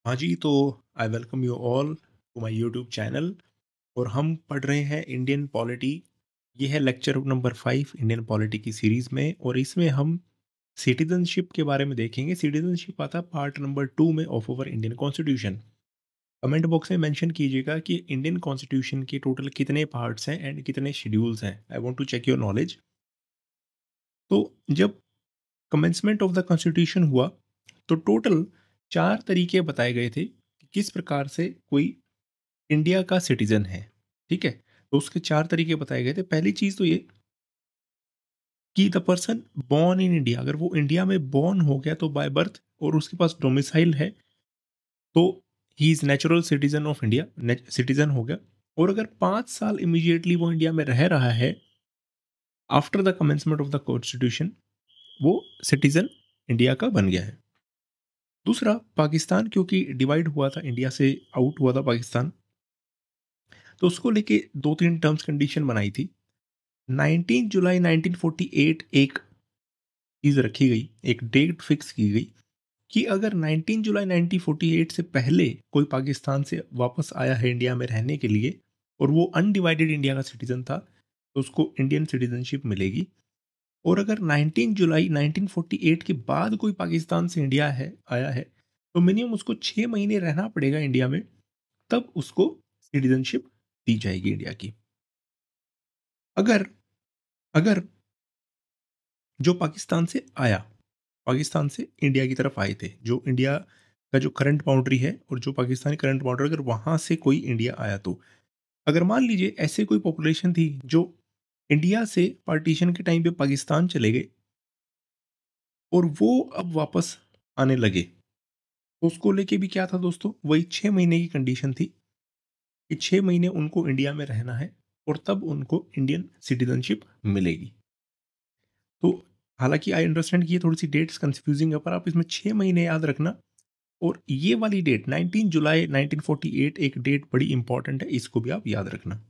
हाँ जी, तो I welcome you all to my YouTube channel और हम पढ़ रहे हैं इंडियन पॉलिटी। ये है लेक्चर नंबर 5 इंडियन पॉलिटी की सीरीज़ में और इसमें हम सिटीज़नशिप के बारे में देखेंगे। सिटीज़नशिप आता है पार्ट नंबर 2 में of our Indian constitution. Comment box में मेंशन कीजिएगा कि इंडियन कॉन्स्टिट्यूशन के टोटल कितने पार्ट्स हैं एंड कितने शेड्यूल्स हैं। I want to check your knowledge. तो जब कमेंसमेंट ऑफ द कॉन्स्टिट्यूशन हुआ तो टोटल 4 तरीके बताए गए थे कि किस प्रकार से कोई इंडिया का सिटीजन है, ठीक है? तो उसके 4 तरीके बताए गए थे। पहली चीज़ तो ये कि the person born in India, अगर वो इंडिया में बॉर्न हो गया तो बाय बर्थ और उसके पास डोमिसाइल है, तो he is natural citizen of India, ने सिटीजन हो गया। और अगर 5 साल इमीडिएटली वो इंडिया में रह रहा है after the commencement of the constitution, वो सिटीजन इंडिया का बन गया है। दूसरा, पाकिस्तान क्योंकि डिवाइड हुआ था, इंडिया से आउट हुआ था पाकिस्तान, तो उसको लेके 2-3 टर्म्स कंडीशन बनाई थी। 19 जुलाई 1948 एक चीज़ रखी गई, एक डेट फिक्स की गई कि अगर 19 जुलाई 1948 से पहले कोई पाकिस्तान से वापस आया है इंडिया में रहने के लिए और वो अनडिवाइडेड इंडिया का सिटीज़न था, तो उसको इंडियन सिटीज़नशिप मिलेगी। और अगर 19 जुलाई 1948 के बाद कोई पाकिस्तान से इंडिया है आया है, तो मिनिमम उसको 6 महीने रहना पड़ेगा इंडिया में, तब उसको सिटीज़नशिप दी जाएगी इंडिया की। अगर अगर जो पाकिस्तान से आया, पाकिस्तान से इंडिया की तरफ आए थे, जो इंडिया का जो करंट बाउंड्री है और जो पाकिस्तानी करंट बाउंड्री, अगर वहाँ से कोई इंडिया आया तो अगर मान लीजिए ऐसे कोई पॉपुलेशन थी जो इंडिया से पार्टीशन के टाइम पे पाकिस्तान चले गए और वो अब वापस आने लगे, तो उसको लेके भी क्या था दोस्तों, वही 6 महीने की कंडीशन थी कि 6 महीने उनको इंडिया में रहना है और तब उनको इंडियन सिटीजनशिप मिलेगी। तो हालांकि आई अंडरस्टैंड कि ये थोड़ी सी डेट्स कंफ्यूजिंग है, पर आप इसमें 6 महीने याद रखना। और ये वाली डेट 19 जुलाई 1948 एक डेट बड़ी इंपॉर्टेंट है, इसको भी आप याद रखना।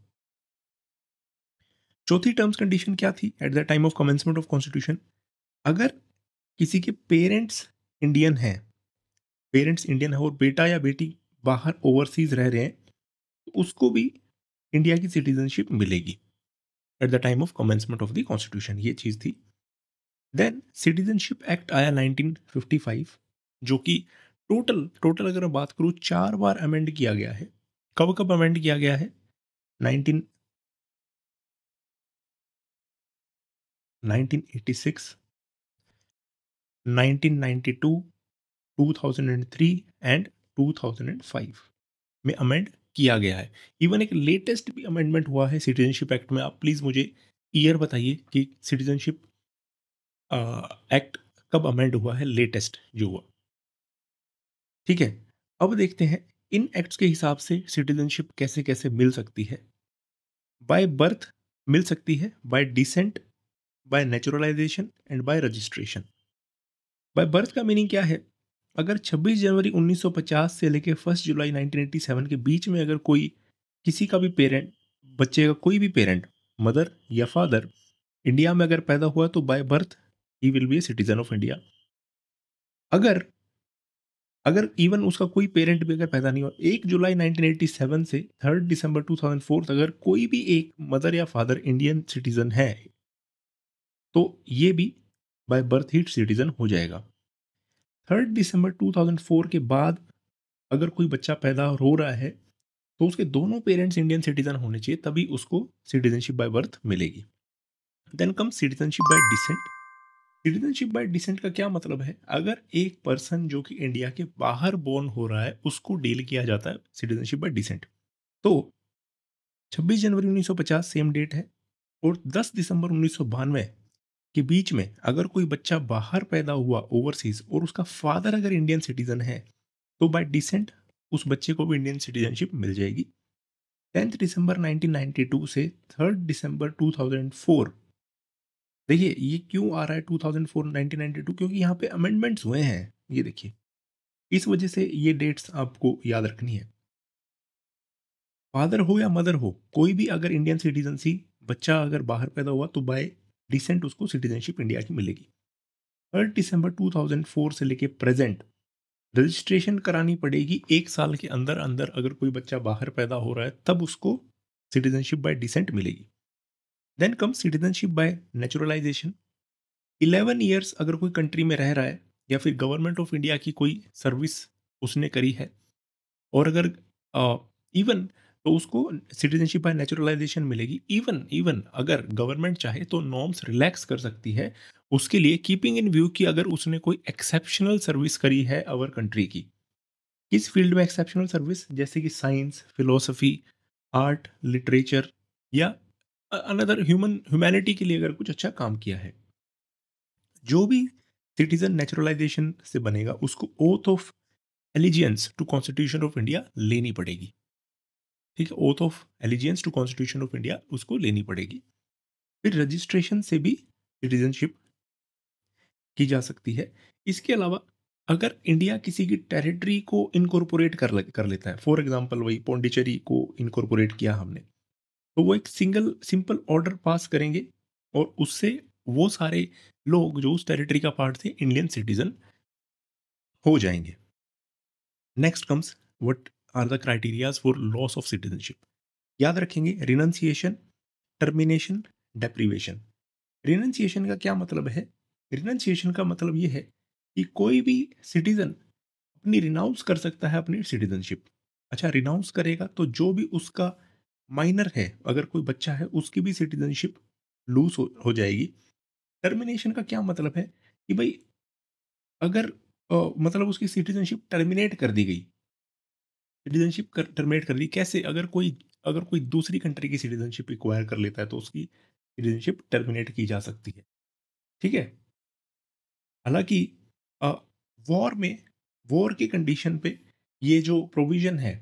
चौथी टर्म्स कंडीशन क्या थी at the time of commencement of constitution? अगर किसी के पेरेंट्स इंडियन है और बेटा या बेटी बाहर ओवरसीज रह रहे हैं, तो उसको भी इंडिया की सिटीजनशिप मिलेगी at the time of commencement of the constitution. ये चीज़ थी। देन सिटीजनशिप एक्ट आया 1955, जो कि टोटल टोटल अगर मैं बात करूँ 4 बार अमेंड किया गया है। कब कब अमेंड किया गया है? 19 1986, 1992, 2003 एंड 2005 में अमेंड किया गया है। इवन एक लेटेस्ट भी अमेंडमेंट हुआ है सिटीजनशिप एक्ट में। आप प्लीज़ मुझे ईयर बताइए कि सिटीजनशिप एक्ट कब अमेंड हुआ है, लेटेस्ट जो हुआ। ठीक है, अब देखते हैं इन एक्ट्स के हिसाब से सिटीजनशिप कैसे कैसे मिल सकती है। बाय बर्थ मिल सकती है, bye decent, bye naturalisation and bye registration. By birth का मीनिंग क्या है? अगर 26 जनवरी 1950 से लेकर 1 जुलाई 1987 के बीच में अगर कोई किसी का भी पेरेंट, बच्चे का कोई भी पेरेंट, मदर या फादर इंडिया में अगर पैदा हुआ तो by birth he will be a citizen of India. अगर अगर इवन उसका कोई पेरेंट भी अगर पैदा नहीं हुआ 1 जुलाई 1987 से 3 दिसंबर 2004 तक, अगर कोई भी एक मदर या फादर इंडियन सिटीजन है, तो ये भी बाय बर्थ ही सिटीजन हो जाएगा। 3 दिसंबर 2004 के बाद अगर कोई बच्चा पैदा हो रहा है, तो उसके दोनों पेरेंट्स इंडियन सिटीजन होने चाहिए, तभी उसको सिटीजनशिप बाय बर्थ मिलेगी। Then come citizenship by descent. Citizenship by descent का क्या मतलब है? अगर एक पर्सन जो कि इंडिया के बाहर बोर्न हो रहा है, उसको डील किया जाता है सिटीजनशिप बाय डिसेंट। तो 26 जनवरी 1950 सेम डेट है और 10 दिसंबर 1992 के बीच में अगर कोई बच्चा बाहर पैदा हुआ ओवरसीज और उसका फादर अगर इंडियन सिटीजन है, तो बाय डिसेंट उस बच्चे को भी इंडियन सिटीजनशिप मिल जाएगी। 10 दिसंबर 1992 से 3 दिसंबर 2004, देखिए ये क्यों आ रहा है 2004 1992, क्योंकि यहाँ पे अमेंडमेंट्स हुए हैं, ये देखिए, इस वजह से ये डेट्स आपको याद रखनी है। फादर हो या मदर हो, कोई भी अगर इंडियन सिटीजनसी बच्चा अगर बाहर पैदा हुआ तो बाय डिसेंट उसको सिटीजनशिप इंडिया की मिलेगी। 3 दिसंबर 2004 से लेके प्रेजेंट रजिस्ट्रेशन करानी पड़ेगी 1 साल के अंदर-अंदर। अगर कोई बच्चा बाहर पैदा हो रहा है तब उसको सिटीज़नशिप बाय डिसेंट मिलेगी। Then comes citizenship by naturalization. 11 years अगर कोई कंट्री में रह रहा है या फिर गवर्नमेंट ऑफ इंडिया की कोई सर्विस उसने करी है, और अगर इवन तो उसको सिटीजनशिप बाय नेचुरलाइजेशन मिलेगी। इवन इवन अगर गवर्नमेंट चाहे तो नॉर्म्स रिलैक्स कर सकती है उसके लिए, कीपिंग इन व्यू कि अगर उसने कोई एक्सेप्शनल सर्विस करी है अवर कंट्री की। किस फील्ड में एक्सेप्शनल सर्विस? जैसे कि साइंस, फिलोसफी, आर्ट, लिटरेचर, या अनदर ह्यूमैनिटी के लिए अगर कुछ अच्छा काम किया है। जो भी सिटीजन नेचुरलाइजेशन से बनेगा उसको oath of allegiance to constitution of India लेनी पड़ेगी। ठीक है, oath of allegiance to constitution of India उसको लेनी पड़ेगी। फिर रजिस्ट्रेशन से भी सिटीजनशिप की जा सकती है। इसके अलावा अगर इंडिया किसी की टेरिटरी को इनकॉर्पोरेट कर लेता है, फॉर एग्जांपल वही पौंडीचेरी को इनकॉर्पोरेट किया हमने, तो वो एक सिंपल ऑर्डर पास करेंगे और उससे वो सारे लोग जो उस टेरिटरी का पार्ट थे इंडियन सिटीजन हो जाएंगे। Next comes what are the criterias for loss of citizenship. याद रखेंगे, रिनंसिएशन, टर्मिनेशन, डेप्रीवेशन। रिनंसिएशन का क्या मतलब है? रिनंसिएशन का मतलब ये है कि कोई भी सिटीजन अपनी रिनाउंस कर सकता है अपनी सिटीजनशिप। अच्छा, रिनाउंस करेगा तो जो भी उसका माइनर है, अगर कोई बच्चा है, उसकी भी सिटीजनशिप लूज हो जाएगी। टर्मिनेशन का क्या मतलब है कि भाई अगर मतलब उसकी सिटीजनशिप टर्मिनेट कर दी गई। सिटीजनशिप टर्मिनेट कर दी कैसे? अगर कोई दूसरी कंट्री की सिटीजनशिप एक्वायर कर लेता है तो उसकी सिटीजनशिप टर्मिनेट की जा सकती है। ठीक है। हालांकि वॉर में, वॉर की कंडीशन पे ये जो प्रोविजन है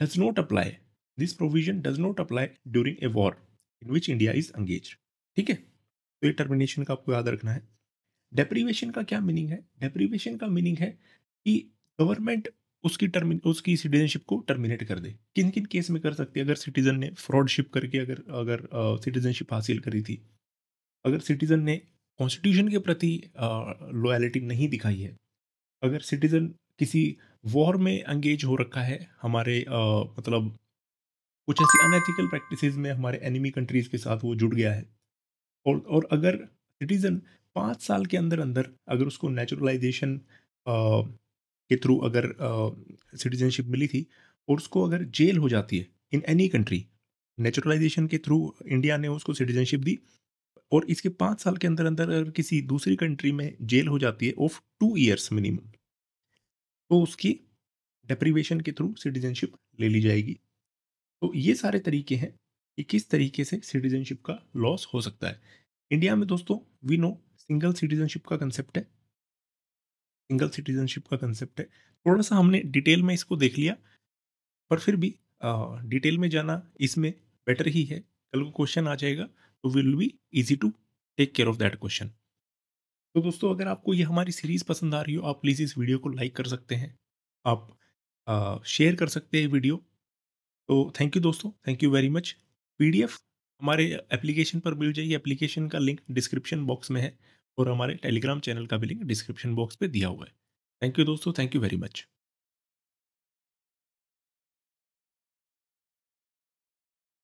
does not apply. This provision does not apply during a war in which India is engage. ठीक है, तो ये टर्मिनेशन का आपको याद रखना है। डेप्रीवेशन का क्या मीनिंग है? डेप्रीवेशन का मीनिंग है कि गवर्नमेंट उसकी सिटीजनशिप को टर्मिनेट कर दे। किन किन केस में कर सकती है? अगर सिटीजन ने फ्रॉडशिप करके अगर अगर सिटीजनशिप हासिल करी थी, अगर सिटीजन ने कॉन्स्टिट्यूशन के प्रति लॉयलिटी नहीं दिखाई है, अगर सिटीजन किसी वॉर में एंगेज हो रखा है, हमारे मतलब कुछ ऐसी अनएथिकल प्रैक्टिसेस में हमारे एनिमी कंट्रीज के साथ वो जुड़ गया है, और अगर सिटीजन 5 साल के अंदर अंदर अगर उसको नेचुरलाइजेशन के थ्रू अगर सिटीजनशिप मिली थी और उसको अगर जेल हो जाती है इन एनी कंट्री, नेचुरलाइजेशन के थ्रू इंडिया ने उसको सिटीजनशिप दी, और इसके 5 साल के अंदर अंदर अगर किसी दूसरी कंट्री में जेल हो जाती है ऑफ 2 ईयर्स मिनिमम, तो उसकी डेप्रीवेशन के थ्रू सिटीजनशिप ले ली जाएगी। तो ये सारे तरीके हैं कि किस तरीके से सिटीजनशिप का लॉस हो सकता है। इंडिया में दोस्तों वी नो सिंगल सिटीजनशिप का कंसेप्ट है। सिंगल सिटीजनशिप का कंसेप्ट है। थोड़ा सा हमने डिटेल में इसको देख लिया, पर फिर भी डिटेल में जाना इसमें बेटर ही है। कल को क्वेश्चन आ जाएगा तो will be easy to take care of that question. तो दोस्तों अगर आपको ये हमारी सीरीज पसंद आ रही हो, आप प्लीज़ इस वीडियो को लाइक कर सकते हैं, आप शेयर कर सकते हैं वीडियो। तो थैंक यू दोस्तों, thank you very much. PDF हमारे एप्लीकेशन पर मिल जाएगी। एप्लीकेशन का लिंक डिस्क्रिप्शन बॉक्स में है और हमारे टेलीग्राम चैनल का भी लिंक डिस्क्रिप्शन बॉक्स पे दिया हुआ है। थैंक यू दोस्तों, थैंक यू वेरी मच।